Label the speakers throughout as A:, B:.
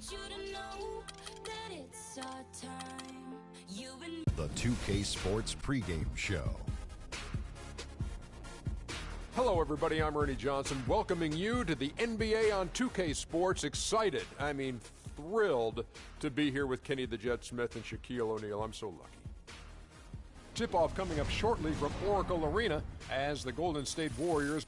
A: The 2K Sports pregame show.
B: Hello, everybody. I'm Ernie Johnson, welcoming you to the NBA on 2K Sports. Excited, thrilled to be here with Kenny the Jet Smith and Shaquille O'Neal. I'm so lucky. Tip-off coming up shortly from Oracle Arena as the Golden State Warriors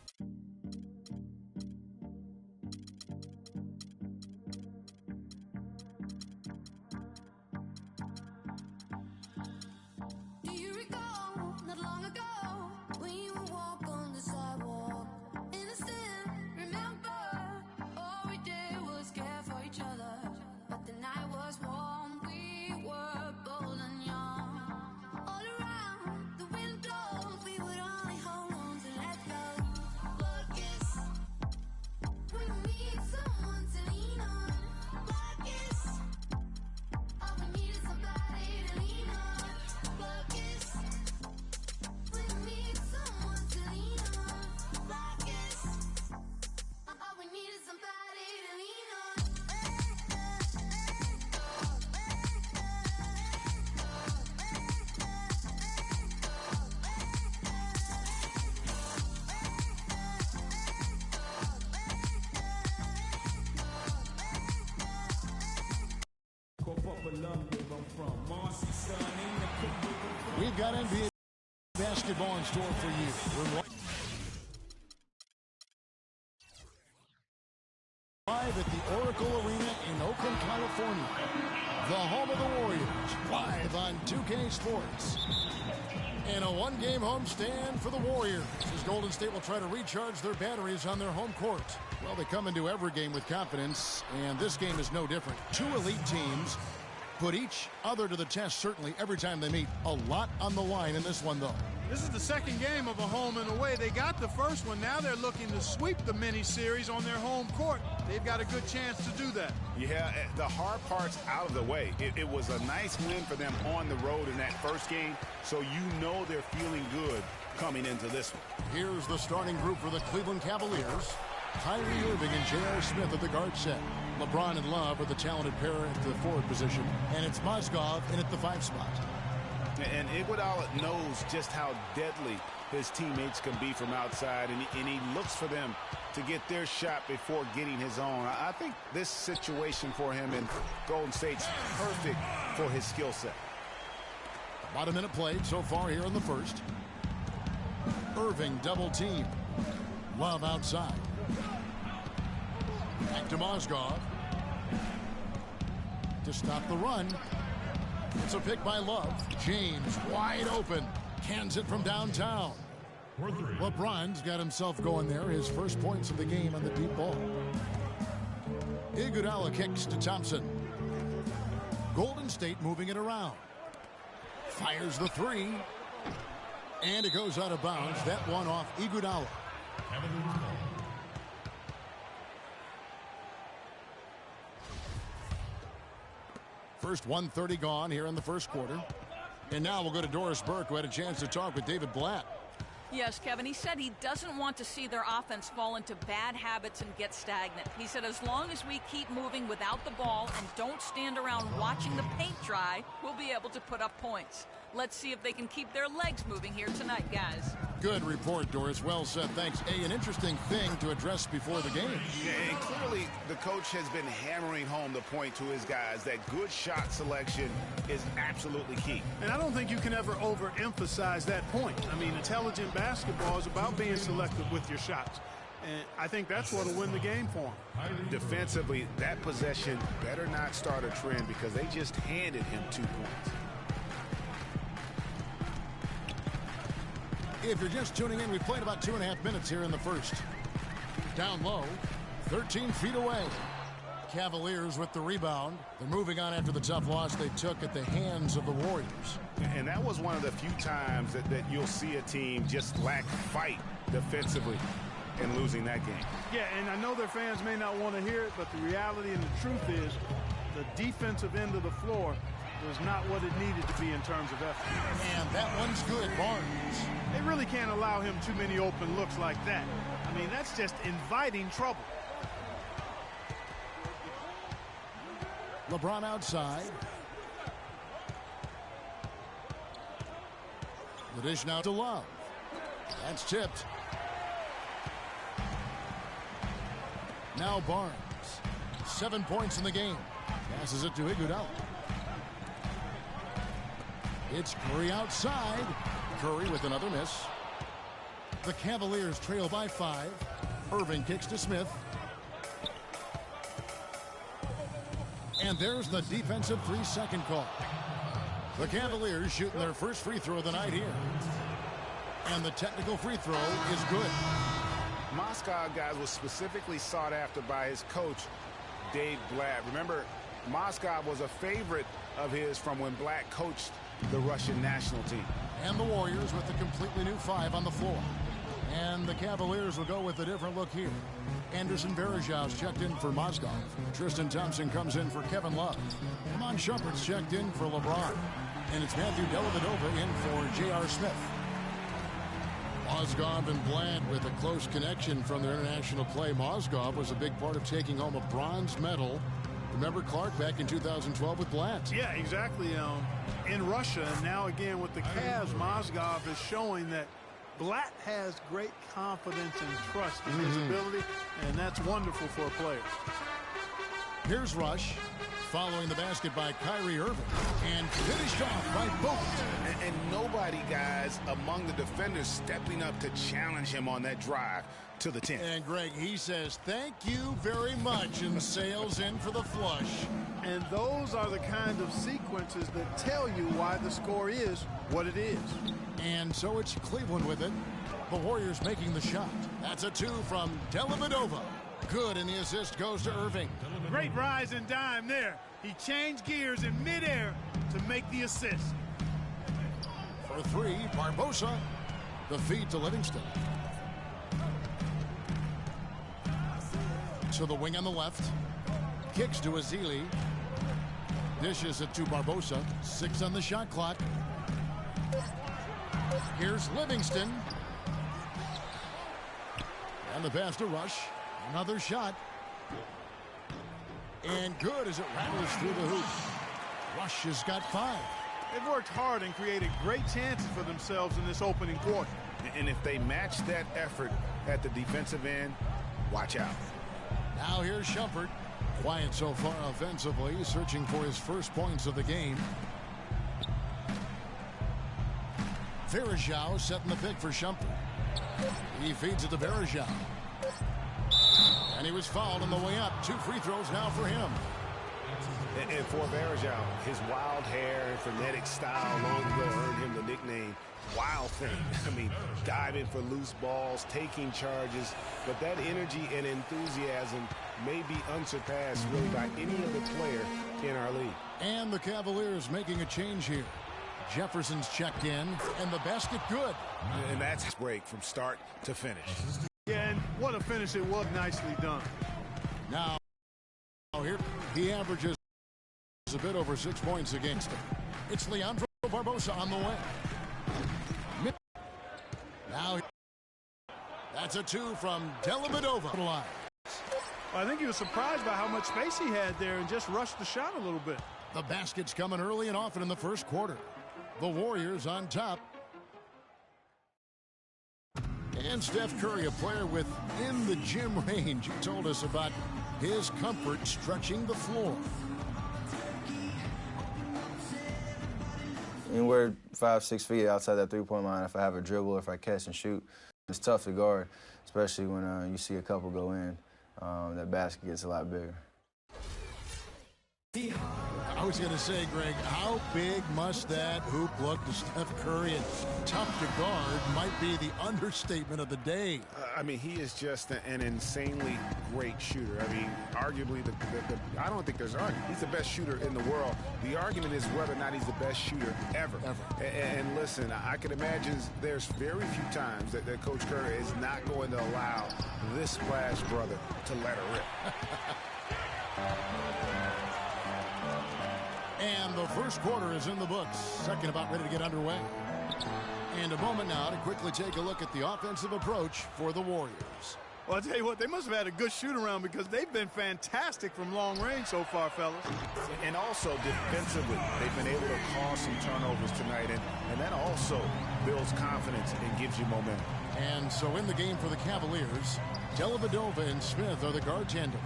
C: We've got NBA basketball in store for you. We're live at the Oracle Arena in Oakland, California. The home of the Warriors, live on 2K Sports. And a one-game homestand for the Warriors, as Golden State will try to recharge their batteries on their home court. Well, they come into every game with confidence, and this game is no different. Two elite teams put each other to the test, certainly, every time they meet. A lot on the line in this one, though.
D: This is the second game of a home and away. They got the first one. Now they're looking to sweep the mini-series on their home court. They've got a good chance to do that.
E: Yeah, the hard part's out of the way. It was a nice win for them on the road in that first game, so you know they're feeling good coming into this one.
C: Here's the starting group for the Cleveland Cavaliers. Kyrie Irving and J.R. Smith at the guard set. LeBron and Love are the talented pair at the forward position. And it's Mozgov in at the 5 spot.
E: And Iguodala knows just how deadly his teammates can be from outside, and he looks for them to get their shot before getting his own. I think this situation for him in Golden State's perfect for his skill set.
C: About a minute played so far here in the first. Irving double team. Love outside. Back to Mozgov. To stop the run. It's a pick by Love. James wide open. Cans it from downtown. LeBron's got himself going there. His first points of the game on the deep ball. Iguodala kicks to Thompson. Golden State moving it around. Fires the three. And it goes out of bounds. That one off Iguodala. First 1:30 gone here in the first quarter. And now we'll go to Doris Burke, who had a chance to talk with David Blatt.
F: Yes, Kevin, he said he doesn't want to see their offense fall into bad habits and get stagnant. He said as long as we keep moving without the ball and don't stand around watching the paint dry, we'll be able to put up points. Let's see if they can keep their legs moving here tonight, guys.
C: Good report, Doris. Well said. Thanks. An interesting thing to address before the game.
E: Yeah, and clearly the coach has been hammering home the point to his guys that good shot selection is absolutely key.
D: And I don't think you can ever overemphasize that point. I mean, intelligent basketball is about being selective with your shots. And I think that's what will win the game for him.
E: Defensively, that possession better not start a trend because they just handed him 2 points.
C: If you're just tuning in, we've played about 2.5 minutes here in the first. Down low, 13 feet away. Cavaliers with the rebound. They're moving on after the tough loss they took at the hands of the Warriors.
E: And that was one of the few times that you'll see a team just lack fight defensively in losing that game.
D: Yeah, and I know their fans may not want to hear it, but the reality and the truth is the defensive end of the floor was not what it needed to be in terms of effort.
C: And that one's good, Barnes.
D: They really can't allow him too many open looks like that. I mean, that's just inviting trouble.
C: LeBron outside. The dish now to Love. That's tipped. Now Barnes. 7 points in the game. Passes it to Iguodala. It's Curry outside. Curry with another miss. The Cavaliers trail by 5. Irving kicks to Smith. And there's the defensive 3-second call. The Cavaliers shooting their first free throw of the night here. And the technical free throw is good.
E: Moscow, guys, was specifically sought after by his coach, Dave Blatt. Remember, Moscow was a favorite of his from when Blatt coached the Russian national team.
C: And the Warriors with a completely new 5 on the floor. And the Cavaliers will go with a different look here. Anderson Varejau's checked in for Mozgov. Tristan Thompson comes in for Kevin Love. Iman Shumpert's checked in for LeBron. And it's Matthew Dellavedova in for J.R. Smith. Mozgov and Blatt with a close connection from their international play. Mozgov was a big part of taking home a bronze medal. Remember Clark back in 2012 with Blatt?
D: Yeah, exactly. In Russia, and now again with the Cavs, Mozgov is showing that Blatt has great confidence and trust in his ability, and that's wonderful for a player.
C: Here's Rush, following the basket by Kyrie Irving, and finished off by both.
E: And nobody, guys, among the defenders stepping up to challenge him on that drive to the 10.
C: And Greg, he says, thank you very much, and sails in for the flush.
D: And those are the kind of sequences that tell you why the score is what it is.
C: And so it's Cleveland with it. The Warriors making the shot. That's a 2 from Dellavedova. Good, and the assist goes to Irving.
D: Great rise and dime there. He changed gears in midair to make the assist.
C: For 3, Barbosa. The feed to Livingston. To the wing on the left. Kicks to Ezeli. Dishes it to Barbosa. 6 on the shot clock. Here's Livingston. And the pass to Rush. Another shot. And good as it rattles through the hoop. Rush has got 5.
D: They've worked hard and created great chances for themselves in this opening quarter.
E: And if they match that effort at the defensive end, watch out.
C: Now here's Shumpert. Quiet so far offensively, searching for his first points of the game. Varejao setting the pick for Shumpert. He feeds it to Varejao. And he was fouled on the way up. 2 free throws now for him.
E: And for Varejao, his wild hair and frenetic style long ago earned him the nickname Wild Thing. I mean, diving for loose balls, taking charges, but that energy and enthusiasm may be unsurpassed really by any other player in our league.
C: And the Cavaliers making a change here. Jefferson's checked in, and the basket good.
E: And that's his break from start to finish.
D: Yeah, and what a finish it was. Nicely done.
C: Now, here he averages a bit over 6 points against him. It's Leandro Barbosa on the way. Now, that's a 2 from Dellavedova.
D: I think he was surprised by how much space he had there and just rushed the shot a little bit.
C: The basket's coming early and often in the first quarter. The Warriors on top. And Steph Curry, a player within the gym range. He told us about his comfort stretching the floor.
G: Anywhere 5-6 feet outside that three-point line, if I have a dribble, if I catch and shoot, it's tough to guard, especially when you see a couple go in. That basket gets a lot bigger.
C: I was going to say, Greg, how big must that hoop look to Steph Curry? And tough to guard might be the understatement of the day.
E: I mean, he is just an insanely great shooter. I mean, arguably, I don't think there's an argument. He's the best shooter in the world. The argument is whether or not he's the best shooter ever. And listen, I can imagine there's very few times that Coach Curry is not going to allow this splash brother to let her rip.
C: And the first quarter is in the books. Second about ready to get underway. And a moment now to quickly take a look at the offensive approach for the Warriors.
D: Well, I'll tell you what, they must have had a good shoot-around because they've been fantastic from long range so far, fellas.
E: And also defensively, they've been able to cause some turnovers tonight, and that also builds confidence and gives you momentum.
C: And so in the game for the Cavaliers, Dellavedova and Smith are the guard tandem.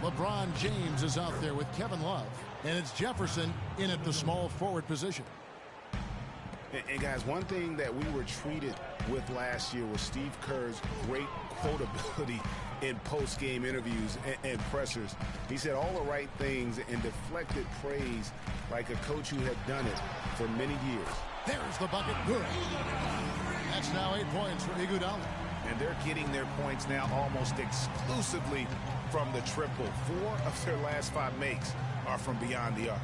C: LeBron James is out there with Kevin Love, and it's Jefferson in at the small forward position.
E: And guys, one thing that we were treated with last year was Steve Kerr's great quotability in post-game interviews and pressers. He said all the right things and deflected praise like a coach who had done it for many years.
C: There's the bucket. Good. That's now 8 points for Iguodala.
E: And they're getting their points now almost exclusively from the triple. 4 of their last 5 makes are from beyond the arc.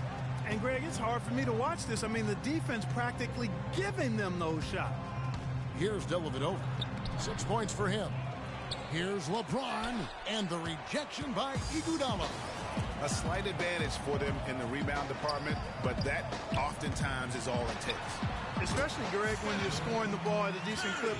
D: And, Greg, it's hard for me to watch this. I mean, the defense practically giving them those shots.
C: Here's Dellavedova. 6 points for him. Here's LeBron, and the rejection by Iguodala.
E: A slight advantage for them in the rebound department, but that oftentimes is all it takes.
D: Especially, Greg, when you're scoring the ball at a decent clip.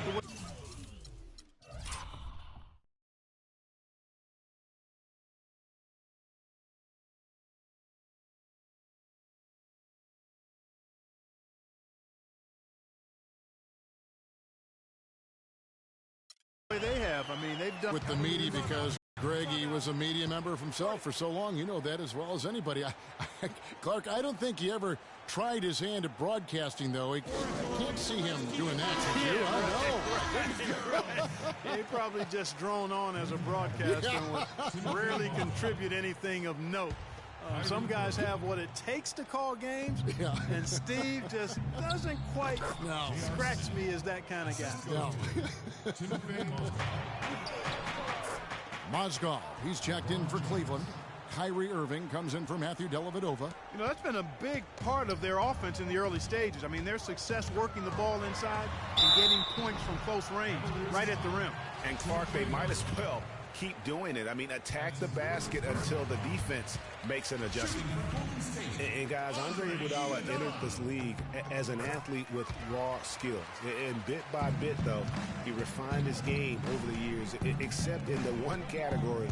D: They have. I mean, they've done
C: with the media because Greggy was a media member himself for so long. You know that as well as anybody. Clark, I don't think he ever tried his hand at broadcasting, though. I can't see him doing that to you. I know.
D: He probably just drone on as a broadcaster and would rarely contribute anything of note. Some guys have what it takes to call games, and Steve just doesn't quite scratch me as that kind of guy.
C: No. Mozgov, he's checked in for Cleveland. Kyrie Irving comes in for Matthew Dellavedova.
D: You know, that's been a big part of their offense in the early stages. I mean, their success working the ball inside and getting points from close range, right at the rim.
E: And Clark, they might as well keep doing it. I mean, attack the basket until the defense makes an adjustment. And guys, Andre Iguodala entered this league as an athlete with raw skill. And bit by bit, though, he refined his game over the years, except in the one category,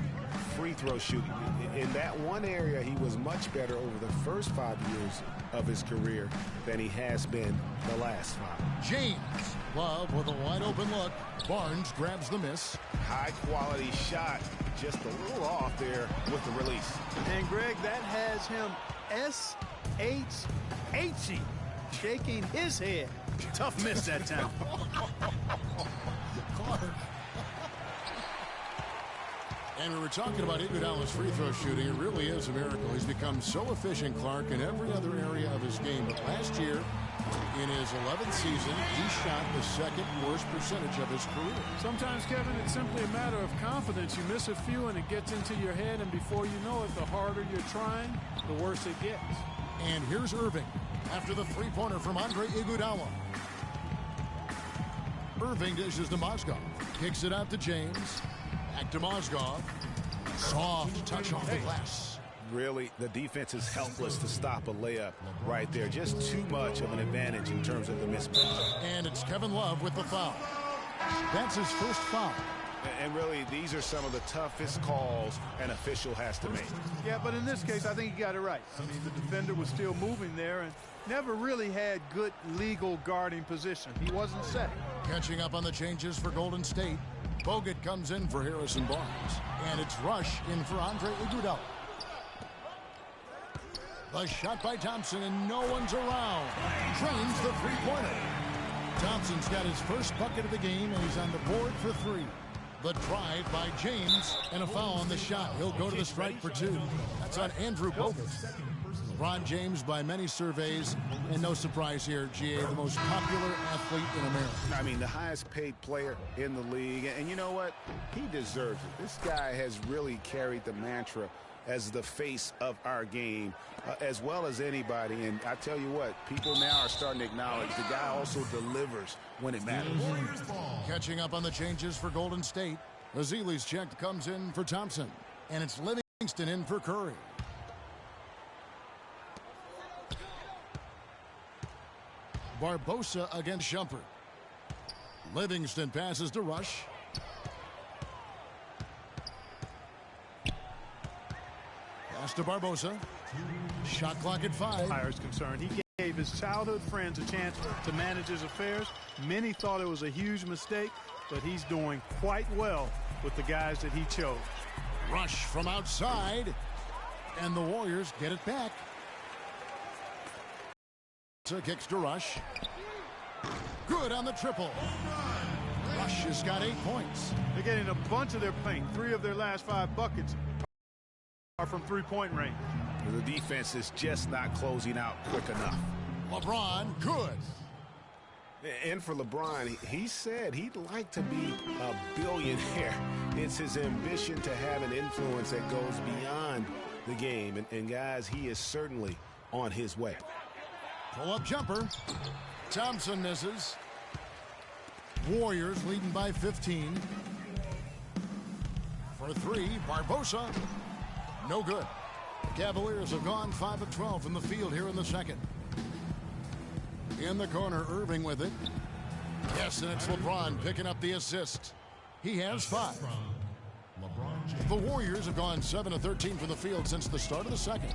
E: free throw shooting. In that one area, he was much better over the first 5 years of his career than he has been the last 5.
C: James Love with a wide open look. Barnes grabs the miss.
E: High quality shot, just a little off there with the release.
D: And Greg, that has him S-H-H-E, shaking his head. Tough miss that time.
C: Clark. And we were talking about Iguodala's free throw shooting. It really is a miracle. He's become so efficient, Clark, in every other area of his game. But last year, in his 11th season, he shot the second worst percentage of his career.
D: Sometimes, Kevin, it's simply a matter of confidence. You miss a few and it gets into your head, and before you know it, the harder you're trying, the worse it gets.
C: And here's Irving after the three-pointer from Andre Iguodala. Irving dishes to Mozgov. Kicks it out to James. Back to Mozgov. Soft touch off the glass.
E: Really, the defense is helpless to stop a layup right there. Just too much of an advantage in terms of the mismatch.
C: And it's Kevin Love with the foul. That's his first foul.
E: And really, these are some of the toughest calls an official has to make.
D: Yeah, but in this case, I think he got it right. I mean, the defender was still moving there and never really had good legal guarding position. He wasn't set.
C: Catching up on the changes for Golden State. Bogut comes in for Harrison Barnes. And it's Rush in for Andre Iguodala. The shot by Thompson, and no one's around. Drains the three-pointer. Thompson's got his first bucket of the game, and he's on the board for 3. The drive by James, and a foul on the shot. He'll go to the strike for 2. That's on Andrew Bogut. LeBron James, by many surveys, and no surprise here, GA, the most popular athlete in America.
E: I mean, the highest paid player in the league, and you know what? He deserves it. This guy has really carried the mantra as the face of our game, as well as anybody. And I tell you what, people now are starting to acknowledge the guy also delivers when it matters.
C: Catching up on the changes for Golden State. Azili's check comes in for Thompson. And it's Livingston in for Curry. Barbosa against Shumpert. Livingston passes to Rush. to Barbosa. Shot clock at 5.
D: Is concerned. He gave his childhood friends a chance to manage his affairs. Many thought it was a huge mistake, but he's doing quite well with the guys that he chose.
C: Rush from outside, and the Warriors get it back. So kicks to Rush. Good on the triple. Rush has got 8 points.
D: They're getting a bunch of their paint. 3 of their last 5 buckets are from three-point range.
E: The defense is just not closing out quick enough.
C: LeBron, good.
E: And for LeBron, he said he'd like to be a billionaire. It's his ambition to have an influence that goes beyond the game. And guys, he is certainly on his way.
C: Pull-up jumper. Thompson misses. Warriors leading by 15. For 3, Barbosa. No good. The Cavaliers have gone 5 of 12 from the field here in the second. In the corner, Irving with it. Yes, and it's LeBron picking up the assist. He has 5. The Warriors have gone 7 of 13 from the field since the start of the second.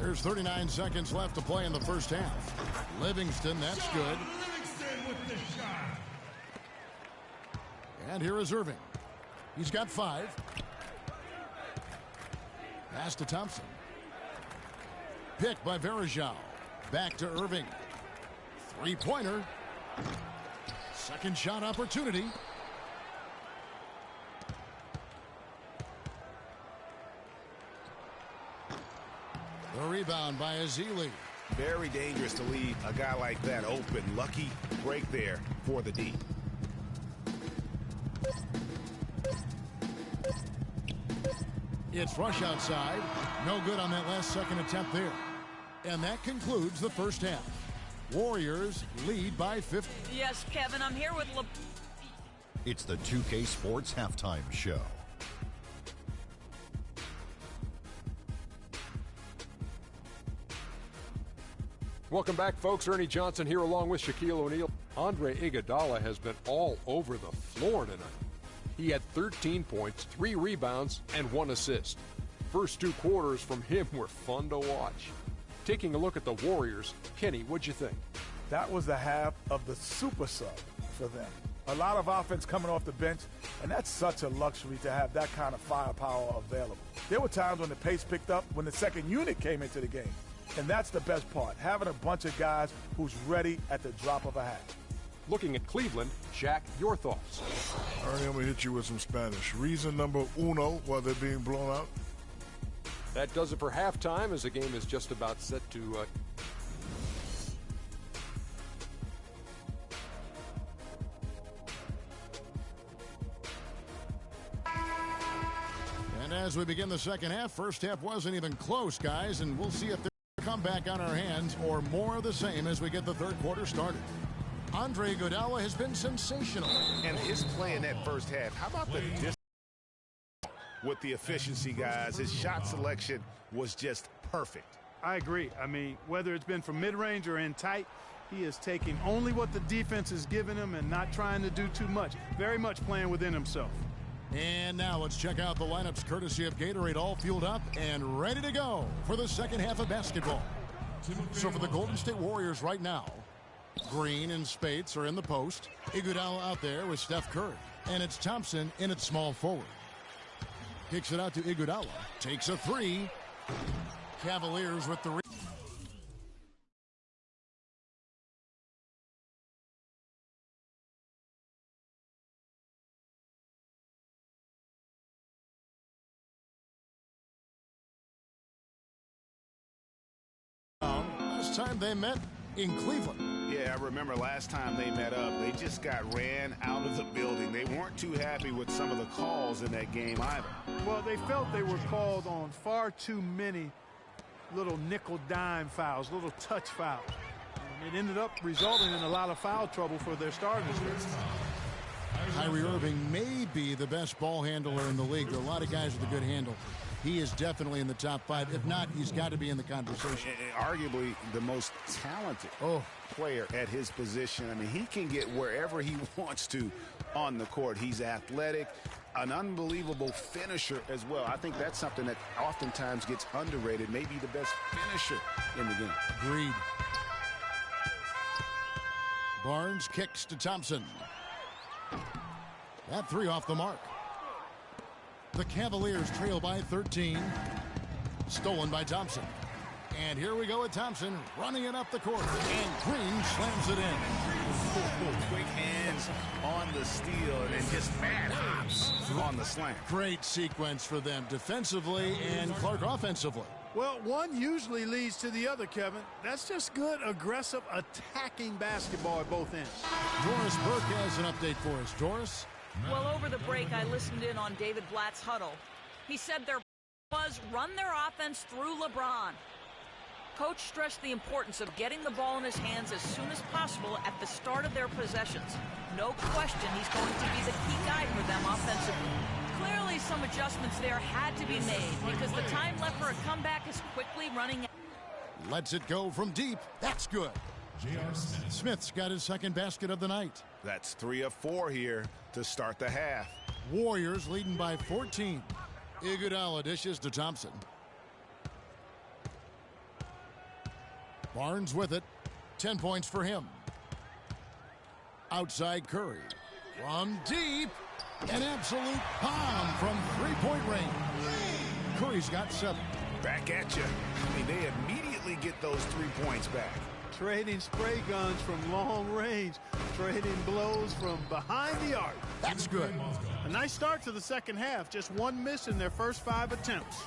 C: There's 39 seconds left to play in the first half. Livingston, that's good. And here is Irving. He's got 5. Pass to Thompson. Picked by Varejao. Back to Irving. 3-pointer. Second shot opportunity. The rebound by Ezeli.
E: Very dangerous to leave a guy like that open. Lucky break there for the D.
C: It's Rush outside. No good on that last second attempt there. And that concludes the first half. Warriors lead by 50.
F: Yes, Kevin, I'm here with
A: It's the 2K Sports Halftime Show.
B: Welcome back, folks. Ernie Johnson here along with Shaquille O'Neal. Andre Iguodala has been all over the floor tonight. He had 13 points, 3 rebounds, and 1 assist. First 2 quarters from him were fun to watch. Taking a look at the Warriors, Kenny, what'd you think?
H: That was the half of the super sub for them. A lot of offense coming off the bench, and that's such a luxury to have that kind of firepower available. There were times when the pace picked up when the second unit came into the game. And that's the best part, having a bunch of guys who's ready at the drop of a hat.
B: Looking at Cleveland, Shaq, your thoughts?
I: Ernie, I'm going to hit you with some Spanish. Reason number uno why they're being blown out.
B: That does it for halftime as the game is just about set to...
C: And as we begin the second half, first half wasn't even close, guys, and we'll see if there's a comeback on our hands or more of the same as we get the third quarter started. Andre Iguodala has been sensational.
E: And his play in that first half, how about the distance with the efficiency, guys? His shot selection was just perfect.
D: I agree. I mean, whether it's been from mid-range or in tight, he is taking only what the defense is giving him and not trying to do too much. Very much playing within himself.
C: And now let's check out the lineups courtesy of Gatorade, all fueled up and ready to go for the second half of basketball. So for the Golden State Warriors right now, Green and Spates are in the post. Iguodala out there with Steph Curry. And it's Thompson in at small forward. Kicks it out to Iguodala. Takes a 3. Cavaliers with the... Last time they met in Cleveland.
E: Yeah, I remember last time they met up, they just got ran out of the building. They weren't too happy with some of the calls in that game either.
D: Well, they felt they were called on far too many little nickel dime fouls, little touch fouls. And it ended up resulting in a lot of foul trouble for their starters.
C: Kyrie Irving may be the best ball handler in the league. There are a lot of guys with a good handle. He is definitely in the top 5. If not, he's got to be in the conversation.
E: Arguably the most talented player at his position. I mean, he can get wherever he wants to on the court. He's athletic. an unbelievable finisher as well. I think that's something that oftentimes gets underrated. Maybe the best finisher in the game.
C: Agreed. Barnes kicks to Thompson. That three off the mark. The Cavaliers trail by 13. Stolen by Thompson. And here we go with Thompson running it up the court. And Green slams it in.
E: Quick hands on the steal and then just mad hops on the slam.
C: Great sequence for them defensively and Clark offensively.
D: Well, one usually leads to the other, Kevin. That's just good, aggressive, attacking basketball at both ends.
C: Doris Burke has an update for us. Doris?
F: Well, over the break, I listened in on David Blatt's huddle. He said their was run their offense through LeBron. Coach stressed the importance of getting the ball in his hands as soon as possible at the start of their possessions. No question he's going to be the key guy for them offensively. Clearly some adjustments there had to be made because the time left for a comeback is quickly running out.
C: Lets it go from deep. That's good. Smith's got his second basket of the night.
E: That's 3 of 4 here to start the half.
C: Warriors leading by 14. Iguodala dishes to Thompson. Barnes with it. 10 points for him. Outside Curry. From deep. An absolute bomb from three-point range. Curry's got 7.
E: Back at you. I mean, they immediately get those 3 points back.
D: Trading spray guns from long range. Trading blows from behind the arc.
C: That's good.
D: A nice start to the second half. Just one miss in their first 5 attempts.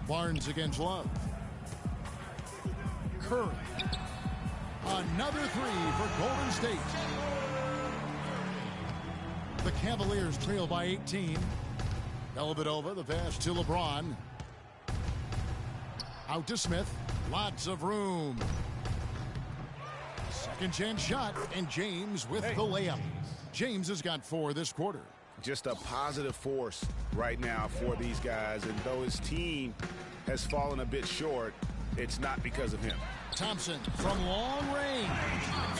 C: Barnes against Love. Curry. Another 3 for Golden State. The Cavaliers trail by 18. Dellavedova, the pass to LeBron. Out to Smith. Lots of room. Second chance shot, and James with the layup. James has got 4 this quarter.
E: Just a positive force right now for these guys, and though his team has fallen a bit short, it's not because of him.
C: Thompson from long range,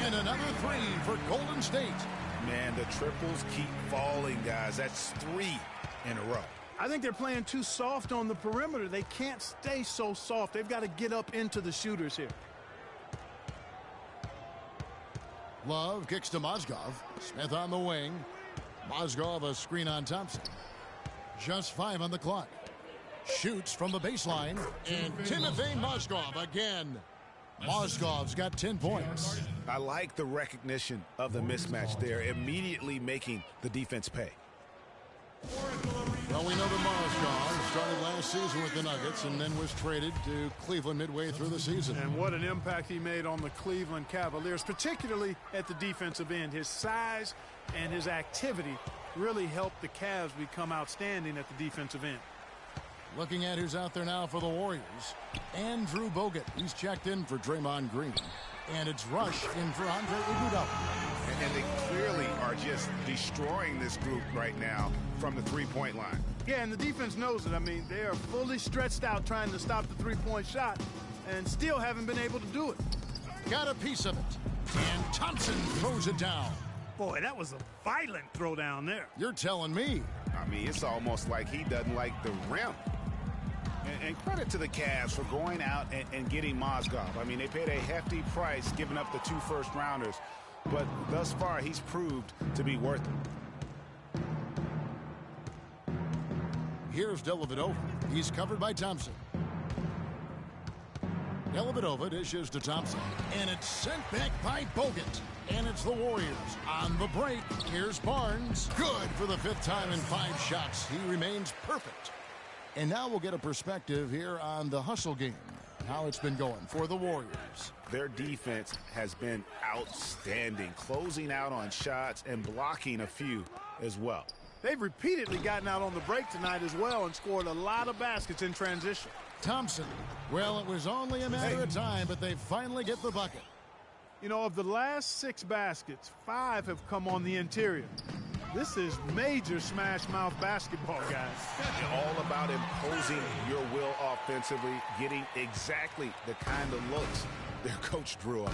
C: and another 3 for Golden State.
E: Man, the triples keep falling, guys. That's 3 in a row.
D: I think they're playing too soft on the perimeter. They can't stay so soft. They've got to get up into the shooters here.
C: Love kicks to Mozgov. Smith on the wing. Mozgov a screen on Thompson. Just 5 on the clock. Shoots from the baseline. And Timothy Mozgov again. Mozgov's got 10 points.
E: I like the recognition of the mismatch there, immediately making the defense pay.
C: Well, we know that Mozgov started last season with the Nuggets and then was traded to Cleveland midway through the season.
D: And what an impact he made on the Cleveland Cavaliers, particularly at the defensive end. His size and his activity really helped the Cavs become outstanding at the defensive end.
C: Looking at who's out there now for the Warriors. Andrew Bogut. He's checked in for Draymond Green. And it's Rush in for Andre Iguodala.
E: And they clearly are just destroying this group right now from the three-point line.
D: Yeah, and the defense knows it. I mean, they are fully stretched out trying to stop the three-point shot and still haven't been able to do it.
C: Got a piece of it. And Thompson throws it down.
D: Boy, that was a violent throw down there.
C: You're telling me.
E: I mean, it's almost like he doesn't like the rim. And credit to the Cavs for going out and getting Mozgov. I mean, they paid a hefty price giving up the 2 first-rounders. But thus far, he's proved to be worth it.
C: Here's Dellavedova. He's covered by Thompson. Dellavedova dishes to Thompson. And it's sent back by Bogut. And it's the Warriors on the break. Here's Barnes. Good for the 5th time in 5 shots. He remains perfect. And now we'll get a perspective here on the hustle game. How it's been going for the Warriors.
E: Their defense has been outstanding, closing out on shots and blocking a few as well.
D: They've repeatedly gotten out on the break tonight as well and scored a lot of baskets in transition.
C: Thompson. Well, it was only a matter of time, but they finally get the bucket.
D: You know, of the last 6 baskets, 5 have come on the interior. This is major smash-mouth basketball, guys.
E: All about imposing your will offensively, getting exactly the kind of looks their coach drew up.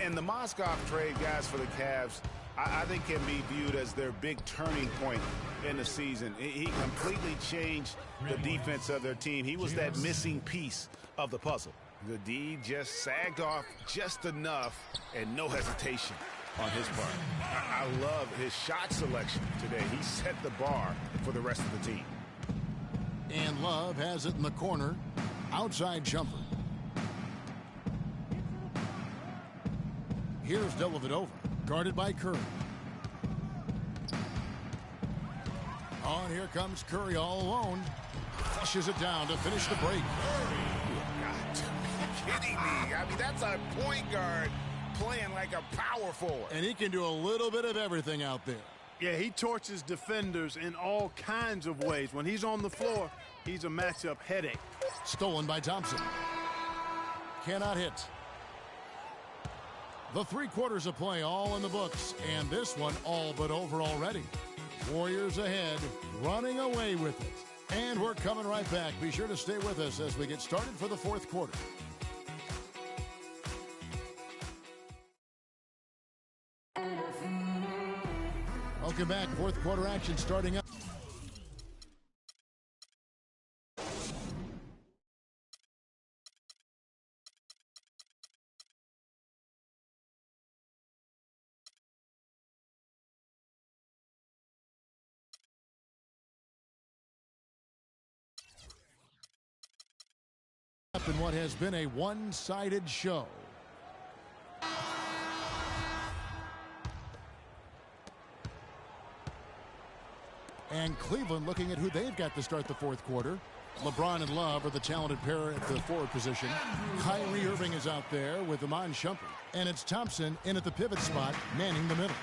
E: And the Mozgov trade, guys, for the Cavs I think can be viewed as their big turning point in the season. He completely changed the defense of their team. He was that missing piece of the puzzle. The D just sagged off just enough and no hesitation on his part. I love his shot selection today. He set the bar for the rest of the team.
C: And Love has it in the corner. Outside jumper. Here's Dellavedova, guarded by Curry. On, here comes Curry all alone. Flushes it down to finish the break.
E: You've got to be kidding me. I mean, that's a point guard playing like a power forward.
C: And he can do a little bit of everything out there.
D: Yeah, he torches defenders in all kinds of ways. When he's on the floor, he's a matchup headache.
C: Stolen by Thompson. Cannot hit. The 3 quarters of play all in the books, and this one all but over already. Warriors ahead, running away with it. And we're coming right back. Be sure to stay with us as we get started for the 4th quarter. Welcome back. 4th quarter action starting up. In what has been a one-sided show. And Cleveland looking at who they've got to start the 4th quarter. LeBron and Love are the talented pair at the forward position. Kyrie Irving is out there with Iman Shumpert. And it's Thompson in at the pivot spot, manning the middle.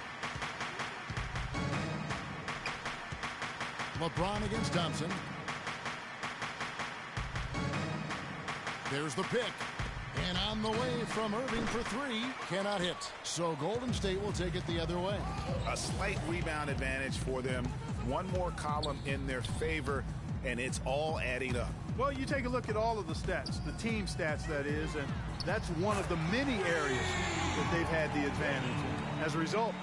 C: LeBron against Thompson. There's the pick. And on the way from Irving for 3. Cannot hit. So Golden State will take it the other way.
E: A slight rebound advantage for them. One more column in their favor, and it's all adding up.
D: Well, you take a look at all of the stats, the team stats, that is, and that's one of the many areas that they've had the advantage. As a result,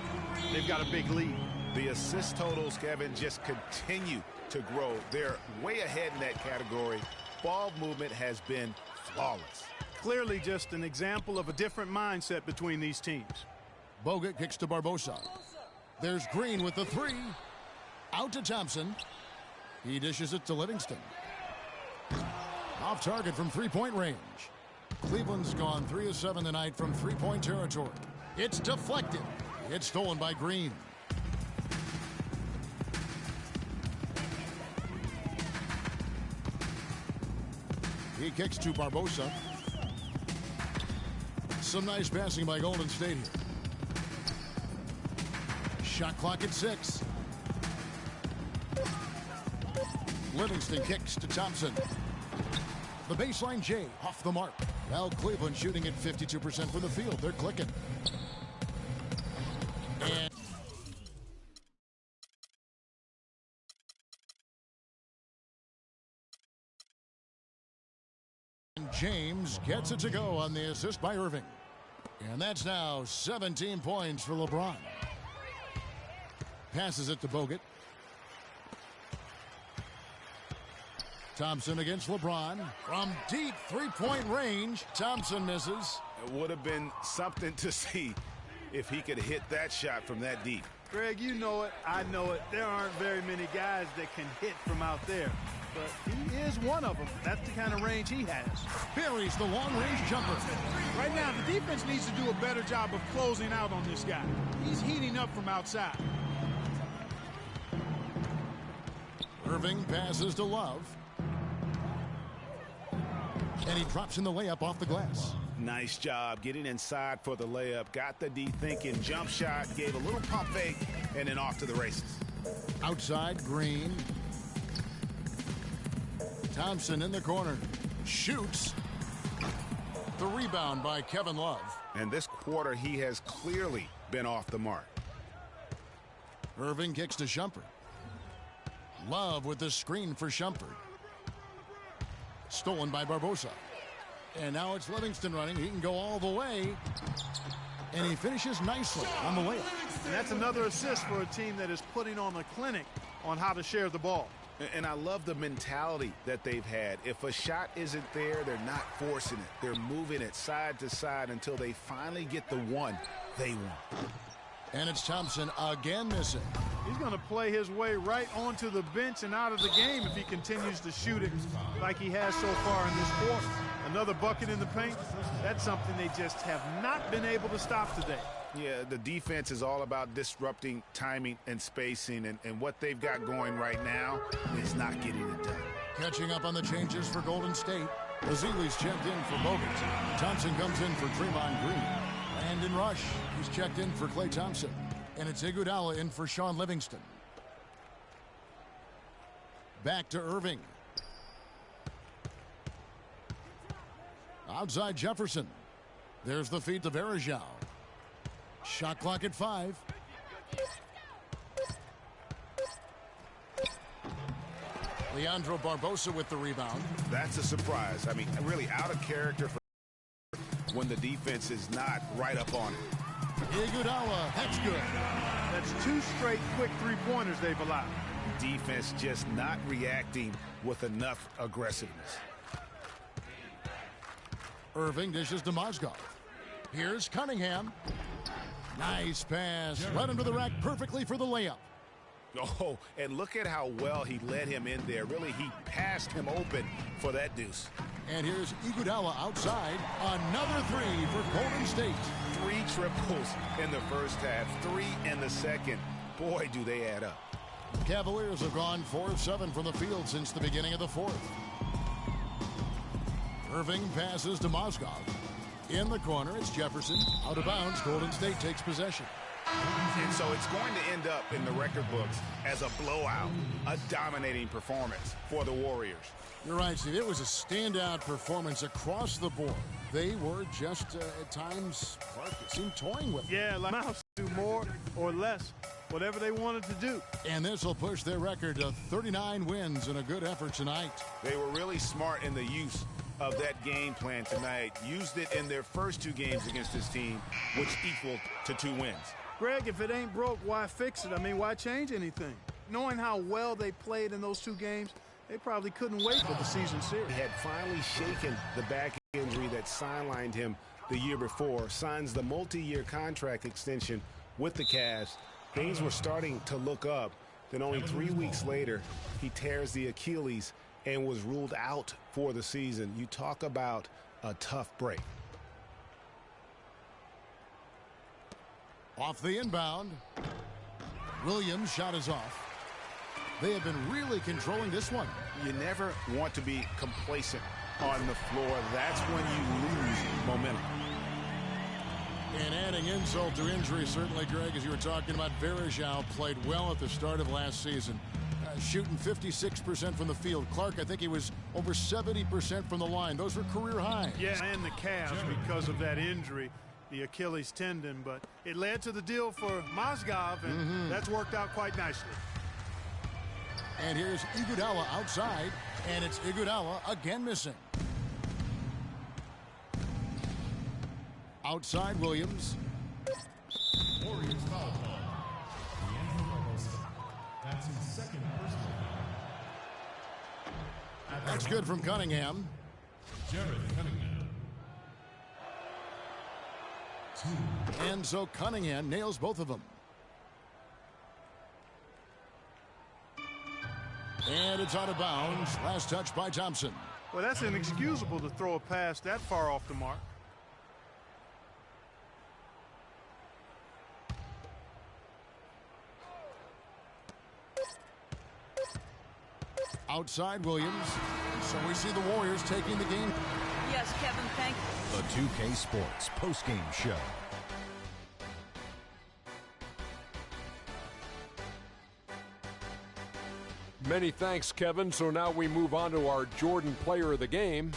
D: they've got a big lead.
E: The assist totals, Kevin, just continue to grow. They're way ahead in that category. Ball movement has been flawless.
D: Clearly just an example of a different mindset between these teams.
C: Bogut kicks to Barbosa. There's Green with the 3. Out to Thompson. He dishes it to Livingston. Off target from 3-point range. Cleveland's gone 3 of 7 tonight from 3-point territory. It's deflected. It's stolen by Green. He kicks to Barbosa. Some nice passing by Golden State here. Shot clock at 6. Livingston kicks to Thompson. The baseline J off the mark. Well, Cleveland shooting at 52% from the field. They're clicking. And James gets it to go on the assist by Irving. And that's now 17 points for LeBron. Passes it to Bogut. Thompson against LeBron. From deep 3-point range, Thompson misses.
E: It would have been something to see if he could hit that shot from that deep.
D: Greg, you know it. I know it. There aren't very many guys that can hit from out there. But he is one of them. That's the kind of range he has.
C: Buries the long-range jumper.
D: Right now, the defense needs to do a better job of closing out on this guy. He's heating up from outside.
C: Irving passes to Love. And he drops in the layup off the glass.
E: Nice job getting inside for the layup. Got the D thinking. Jump shot. Gave a little pump fake. And then off to the races.
C: Outside, Green. Thompson in the corner. Shoots. The rebound by Kevin Love.
E: And this quarter, he has clearly been off the mark.
C: Irving kicks to Shumpert. Love with the screen for Shumpert. Stolen by Barbosa. And now it's Livingston running. He can go all the way. And he finishes nicely on the layup.
D: And that's another assist for a team that is putting on a clinic on how to share the ball.
E: And I love the mentality that they've had. If a shot isn't there, they're not forcing it. They're moving it side to side until they finally get the one they want.
C: And it's Thompson again missing.
D: He's going to play his way right onto the bench and out of the game if he continues to shoot it like he has so far in this quarter. Another bucket in the paint. That's something they just have not been able to stop today.
E: Yeah, the defense is all about disrupting timing and spacing, and what they've got going right now is not getting it done.
C: Catching up on the changes for Golden State. Bazili's checked in for Bogut. Thompson comes in for Draymond Green. Brandon Rush, he's checked in for Klay Thompson. And it's Iguodala in for Sean Livingston. Back to Irving. Outside Jefferson. There's the feed to Varejao. Shot clock at 5. Leandro Barbosa with the rebound.
E: That's a surprise. I mean, really out of character for when the defense is not right up on it.
C: Iguodala, that's good.
D: That's 2 straight quick three-pointers they've allowed.
E: Defense just not reacting with enough aggressiveness.
C: Irving dishes to Mozgov. Here's Cunningham. Nice pass. Right under the rack perfectly for the layup.
E: Oh, and look at how well he led him in there. Really, he passed him open for that deuce.
C: And here's Iguodala outside. Another 3 for Golden State.
E: 3 triples in the first half, 3 in the second. Boy, do they add up.
C: Cavaliers have gone 4 of 7 from the field since the beginning of the fourth. Irving passes to Mozgov. In the corner, it's Jefferson. Out of bounds, Golden State takes possession.
E: And so it's going to end up in the record books as a blowout, a dominating performance for the Warriors.
C: You're right, Steve. It was a standout performance across the board. They were just, at times, it seemed toying with it.
D: Yeah, like Mouse do more or less, whatever they wanted to do.
C: And this will push their record to 39 wins in a good effort tonight.
E: They were really smart in the use of that game plan tonight. Used it in their first 2 games against this team, which equaled to 2 wins.
D: Greg, if it ain't broke, why fix it? I mean, why change anything? Knowing how well they played in those 2 games, they probably couldn't wait for the season series.
E: He had finally shaken the back injury that sidelined him the year before, signs the multi-year contract extension with the Cavs. Things were starting to look up. Then only 3 weeks later, he tears the Achilles and was ruled out for the season. You talk about a tough break.
C: Off the inbound. Williams' shot is off. They have been really controlling this one.
E: You never want to be complacent on the floor. That's when you lose momentum.
C: And adding insult to injury, certainly, Greg, as you were talking about, Varejao played well at the start of last season. Shooting 56% from the field. Clark, I think he was over 70% from the line. Those were career highs.
D: Yeah, and the Cavs because of that injury, the Achilles tendon. But it led to the deal for Mozgov, and that's worked out quite nicely.
C: And here's Iguodala outside, and it's Iguodala again missing. Outside Williams.
J: Warriors foul ball. That's his second personal.
C: That's good from Cunningham.
J: Jared Cunningham. 2.
C: And so Cunningham nails both of them. And it's out of bounds. Last touch by Thompson.
D: Well, that's inexcusable to throw a pass that far off the mark.
C: Outside Williams. So we see the Warriors taking the game.
F: Yes, Kevin, thank you.
A: The 2K Sports postgame show.
B: Many thanks, Kevin. So now we move on to our Jordan Player of the Game.